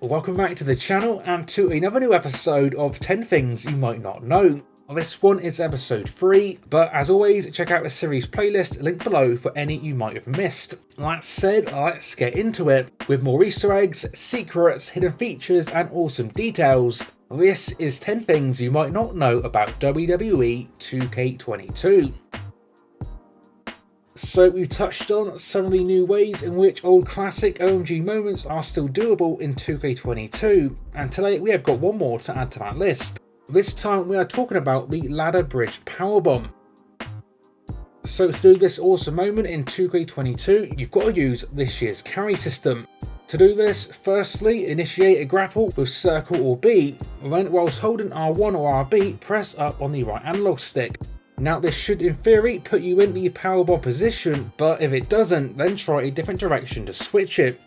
Welcome back to the channel and to another new episode of 10 Things You Might Not Know. This one is episode 3, but as always, check out the series playlist linked below for any you might have missed. That said, let's get into it. With more Easter eggs, secrets, hidden features and awesome details, this is 10 Things You Might Not Know about WWE 2K22. So we've touched on some of the new ways in which old classic OMG moments are still doable in 2K22, and today we have got one more to add to that list. This time we are talking about the ladder bridge powerbomb. So to do this awesome moment in 2K22, you've got to use this year's carry system. To do this, firstly initiate a grapple with circle or B, then whilst holding R1 or RB, press up on the right analog stick. Now this should in theory put you in the powerbomb position, but if it doesn't, then try a different direction to switch it.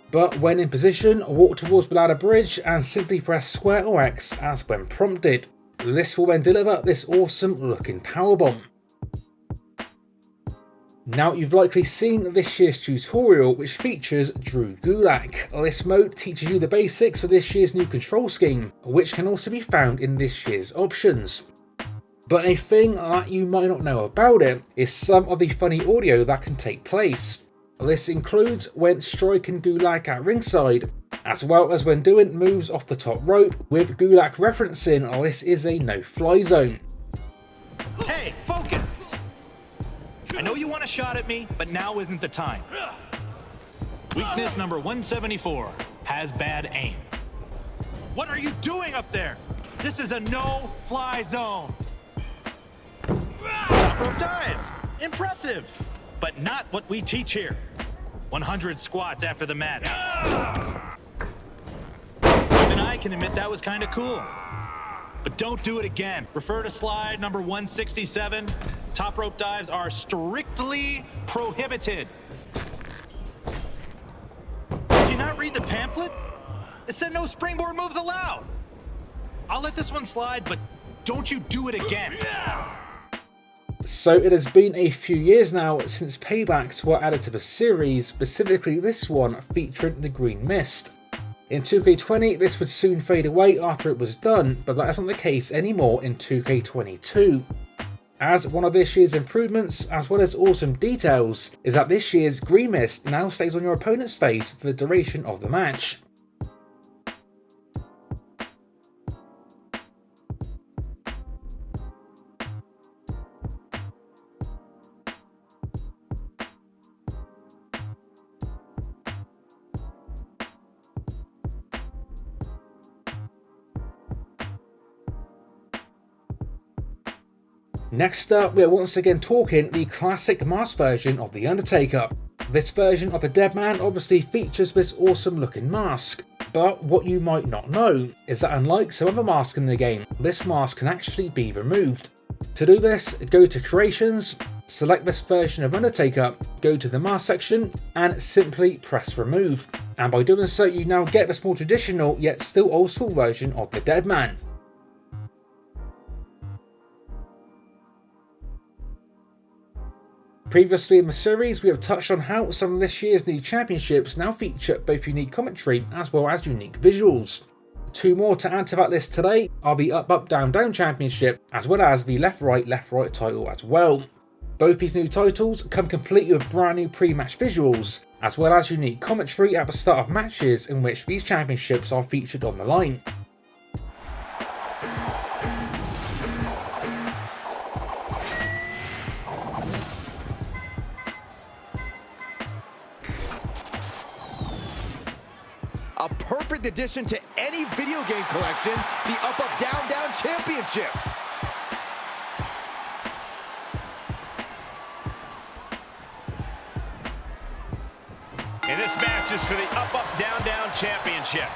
But when in position, walk towards the ladder bridge and simply press square or X as when prompted. This will then deliver this awesome looking powerbomb. Now you've likely seen this year's tutorial which features Drew Gulak. This mode teaches you the basics for this year's new control scheme, which can also be found in this year's options. But a thing that you might not know about it is some of the funny audio that can take place. This includes when striking Gulak at ringside, as well as when doing moves off the top rope, with Gulak referencing this is a no-fly zone. Hey, focus! I know you want a shot at me, but now isn't the time. Weakness number 174, has bad aim. What are you doing up there? This is a no-fly zone. Top rope dive, impressive, but not what we teach here. 100 squats after the match. Even I can admit that was kind of cool. But don't do it again. Refer to slide number 167. Top rope dives are strictly prohibited. Did you not read the pamphlet? It said no springboard moves allowed. I'll let this one slide, but don't you do it again. So it has been a few years now since paybacks were added to the series, specifically this one featuring the green mist. In 2K20 this would soon fade away after it was done, but that isn't the case anymore in 2K22. As one of this year's improvements, as well as awesome details, is that this year's green mist now stays on your opponent's face for the duration of the match. Next up, we are once again talking the classic mask version of the Undertaker. This version of the Dead Man obviously features this awesome looking mask, but what you might not know is that unlike some other masks in the game, this mask can actually be removed. To do this, go to Creations, select this version of Undertaker, go to the mask section and simply press remove. And by doing so, you now get this more traditional yet still old school version of the Dead Man. Previously in the series, we have touched on how some of this year's new championships now feature both unique commentary as well as unique visuals. Two more to add to that list today are the Up Down Down Championship as well as the Left Right title as well. Both these new titles come complete with brand new pre-match visuals as well as unique commentary at the start of matches in which these championships are featured on the line. A perfect addition to any video game collection, the Up Down Down Championship. And this match is for the Up Down Down Championship.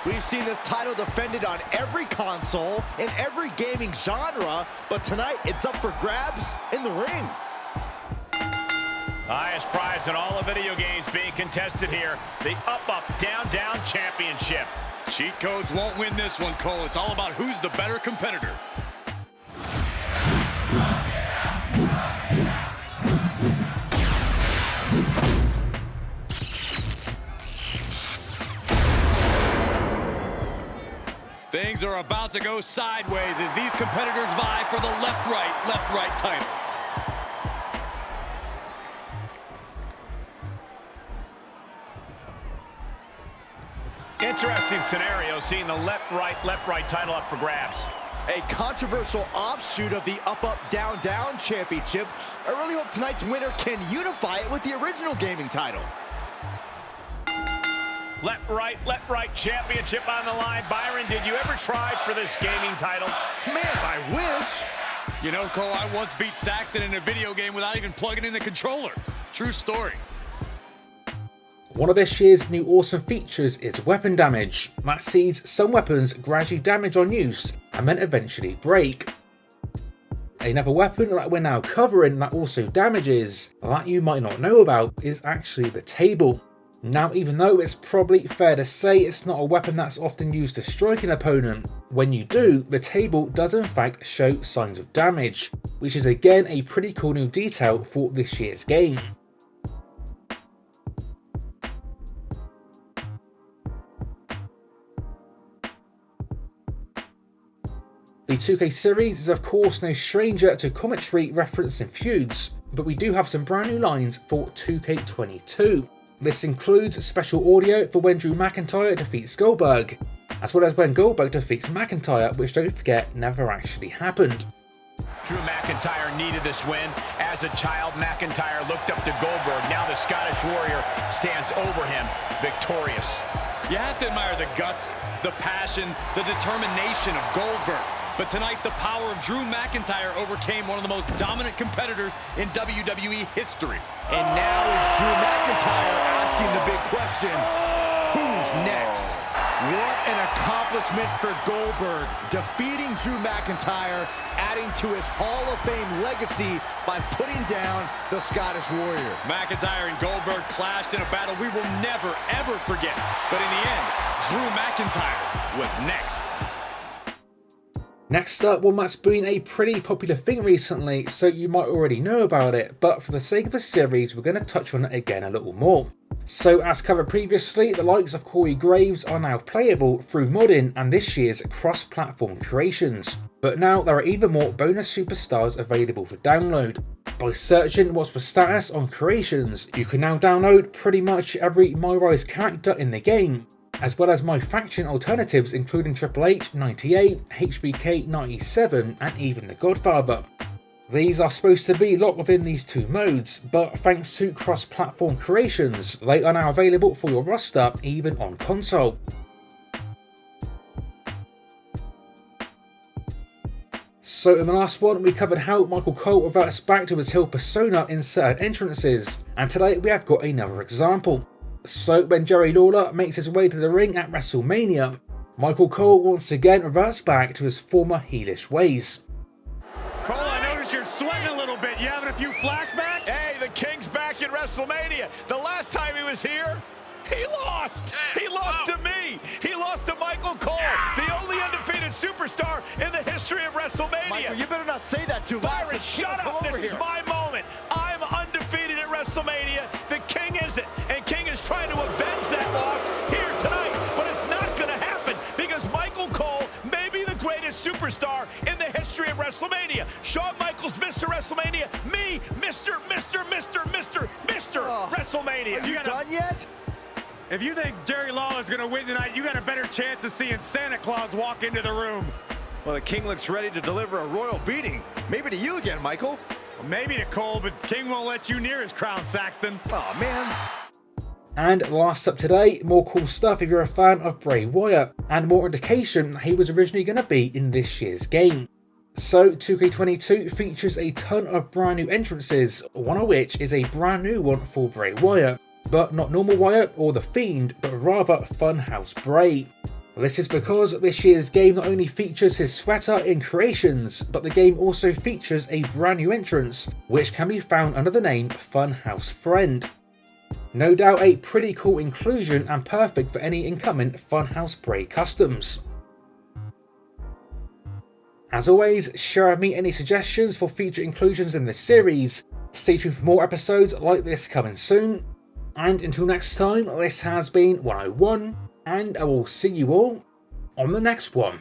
We've seen this title defended on every console, in every gaming genre, but tonight it's up for grabs in the ring. Highest prize in all of video games being contested here, the Up Down Down Championship. Cheat codes won't win this one, Cole. It's all about who's the better competitor. Things are about to go sideways as these competitors vie for the left-right title. Interesting scenario, seeing the left-right title up for grabs. A controversial offshoot of the up-up-down-down championship. I really hope tonight's winner can unify it with the original gaming title. Left-right championship on the line. Byron, did you ever try for this gaming title? Man, I wish. You know, Cole, I once beat Saxton in a video game without even plugging in the controller. True story. One of this year's new awesome features is weapon damage. That sees some weapons gradually damage on use and then eventually break. Another weapon that we're now covering that also damages, that you might not know about, is actually the table. Now, even though it's probably fair to say it's not a weapon that's often used to strike an opponent, when you do, the table does in fact show signs of damage, which is again a pretty cool new detail for this year's game. The 2K series is of course no stranger to commentary referencing feuds, but we do have some brand new lines for 2K22. This includes special audio for when Drew McIntyre defeats Goldberg, as well as when Goldberg defeats McIntyre, which don't forget never actually happened. Drew McIntyre needed this win. As a child, McIntyre looked up to Goldberg. Now the Scottish Warrior stands over him, victorious. You have to admire the guts, the passion, the determination of Goldberg. But tonight, the power of Drew McIntyre overcame one of the most dominant competitors in WWE history. And now it's Drew McIntyre asking the big question, who's next? What an accomplishment for Goldberg, defeating Drew McIntyre, adding to his Hall of Fame legacy by putting down the Scottish Warrior. McIntyre and Goldberg clashed in a battle we will never, ever forget. But in the end, Drew McIntyre was next. Next up, one that's been a pretty popular thing recently, so you might already know about it, but for the sake of the series, we're going to touch on it again a little more. So as covered previously, the likes of Corey Graves are now playable through modding and this year's cross-platform creations. But now there are even more bonus superstars available for download. By searching what's the status on creations, you can now download pretty much every MyRise character in the game, as well as MyFaction alternatives including Triple H 98, HBK 97 and even The Godfather. These are supposed to be locked within these two modes, but thanks to cross-platform creations, they are now available for your roster even on console. So in the last one, we covered how Michael Cole reverts back to his heel persona in certain entrances, and today we have got another example. So when Jerry Lawler makes his way to the ring at WrestleMania, Michael Cole once again reverts back to his former heelish ways. Cole, I notice you're sweating a little bit. You having a few flashbacks? Hey, the King's back at WrestleMania. The last time he was here, he lost. He lost to me. He lost to Michael Cole, the only undefeated superstar in the history of WrestleMania. Michael, you better not say that too loud. Byron, shut up. This is my moment. I'm undefeated at WrestleMania. The King isn't. And King is trying to avenge that loss here tonight. But it's not going to happen because Michael Cole may be the greatest superstar in the history of WrestleMania. Shawn Michaels, Mr. WrestleMania. Me, Mr. WrestleMania. Are you done yet? If you think Jerry Lawler's going to win tonight, you got a better chance of seeing Santa Claus walk into the room. Well, the King looks ready to deliver a royal beating. Maybe to you again, Michael. Well, maybe to Cole, but King won't let you near his crown, Saxton. Oh, man. And last up today, more cool stuff if you're a fan of Bray Wyatt, and more indication that he was originally going to be in this year's game. So 2K22 features a ton of brand new entrances, one of which is a brand new one for Bray Wyatt. But not normal Wyatt or The Fiend, but rather Funhouse Bray. This is because this year's game not only features his sweater in creations, but the game also features a brand new entrance, which can be found under the name Funhouse Friend. No doubt a pretty cool inclusion and perfect for any incoming Funhouse Bray customs. As always, share with me any suggestions for future inclusions in this series. Stay tuned for more episodes like this coming soon. And until next time, this has been 101, and I will see you all on the next one.